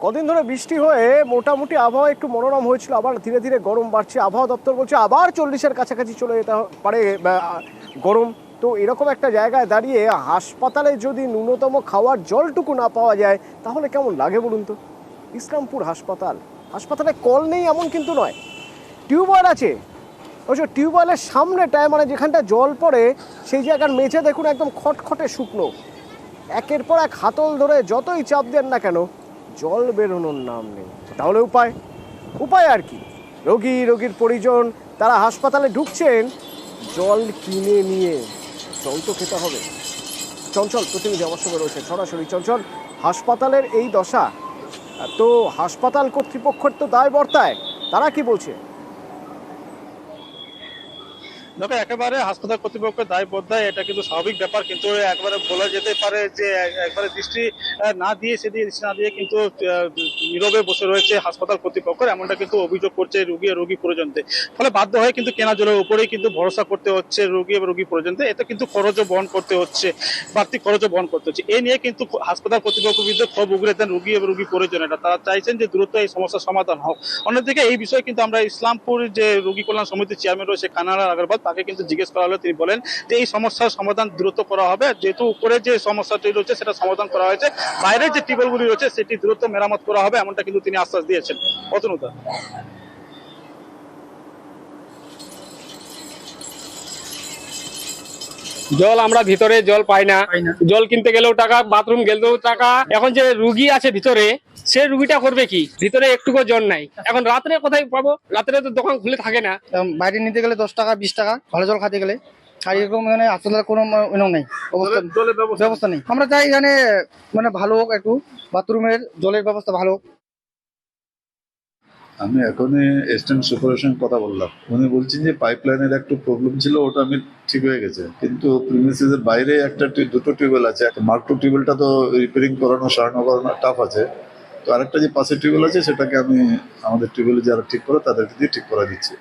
কদিন ধরে বৃষ্টি হয়ে মোটামুটি আবহাওয়া একটু মনোরম হয়েছিল, আবার ধীরে ধীরে গরম বাড়ছে। আবহাওয়া দপ্তর বলছে আবার 40-এর কাছাকাছি চলে যেতে পারে গরম। তো এরকম একটা জায়গায় দাঁড়িয়ে হাসপাতালে যদি ন্যূনতম খাওয়ার জলটুকু না পাওয়া যায় তাহলে কেমন লাগে বলুন তো। ইসলামপুর হাসপাতালে কল নেই এমন কিন্তু নয়, টিউবওয়েল আছে। অবশ্য টিউবওয়েলের সামনেটায় মানে যেখানটা জল পড়ে সেই জায়গার মেঝে দেখুন একদম খটখটে শুকনো। একের পর এক হাতল ধরে যতই চাপ দেন না কেন জল বেরোনোর নাম নেই। তাহলে উপায় আর কি? রোগীর পরিজন তারা হাসপাতালে ঢুকছেন জল কিনে নিয়ে। জল তো খেতে হবে। চঞ্চল প্রতিনিধি আমার সঙ্গে রয়েছে সরাসরি। চঞ্চল, হাসপাতালের এই দশা, তো হাসপাতাল কর্তৃপক্ষের তো দায় বর্তায়, তারা কি বলছে? দেখো, একেবারে হাসপাতাল কর্তৃপক্ষের দায়বদ্ধতায় এটা কিন্তু স্বাভাবিক ব্যাপার, কিন্তু একবারে বলা যেতে পারে যে একবারে দৃষ্টি না দিয়ে কিন্তু নীরবে বসে রয়েছে হাসপাতাল কর্তৃপক্ষ, এমনটা কিন্তু অভিযোগ করছে রোগী পরিজনদের। ফলে বাধ্য হয়ে কিন্তু কেনা জলের উপরেই কিন্তু ভরসা করতে হচ্ছে রোগী পরিজনদের। এতে কিন্তু খরচও বহন করতে হচ্ছে, বাড়তি খরচও বহন করতে হচ্ছে। এই নিয়ে কিন্তু হাসপাতাল কর্তৃপক্ষের বিরুদ্ধে ক্ষোভ উগরে দেন রোগী পরিজনেরা। তারা চাইছেন যে দ্রুত এই সমস্যার সমাধান হোক। অন্যদিকে এই বিষয়ে কিন্তু আমরা ইসলামপুর যে রোগী কল্যাণ সমিতির চেয়ারম্যান রয়েছে কানাড়া আগরওয়াল, তাকে কিন্তু জিজ্ঞেস করা হলে তিনি বলেন যে এই সমস্যার সমাধান দ্রুত করা হবে। যেহেতু উপরে যে সমস্যাটি রয়েছে সেটা সমাধান করা হয়েছে, বাইরের যে টিউবওয়েলগুলি রয়েছে সেটি দ্রুত মেরামত করা হবে, এমনটা কিন্তু তিনি আশ্বাস দিয়েছেন। অতনুদা, জল আমরা ভিতরে জল পাই না, জল কিনতে গেলেও টাকা, বাথরুম গেলেও টাকা। এখন যে রুগী আছে ভিতরে, সে রুগীটা করবে কি? ভিতরে একটুকু জল নাই। এখন রাত্রে কোথায় পাবো? রাত্রে তো দোকান খুলে থাকে না। বাইরে নিতে গেলে 10 টাকা 20 টাকা ভালো জল খেতে গেলে। আর এরকম মানে আসলে কোনো নেই, ব্যবস্থা নেই। আমরা চাই এখানে মানে ভালো হোক, একটু বাথরুমের জলের ব্যবস্থা ভালো হোক। আমি এখনই এস্টার্ন সুপারভিশন কথা বললাম, উনি বলছেন যে পাইপলাইনের একটু প্রবলেম ছিল, ওটা আমি ঠিক হয়ে গেছে, কিন্তু প্রিমিসিসের বাইরে দুটো টিউবওয়েল আছে। মার্ক টু টিউবওয়েলটা তো রিপেয়ারিং করানো সারানো করানো টাফ আছে। তো আরেকটা যে পাশের টিউবওয়েল আছে সেটাকে আমি আমাদের টিউবওয়েলে যারা ঠিক করে তাদেরকে দিয়ে ঠিক করা দিচ্ছি।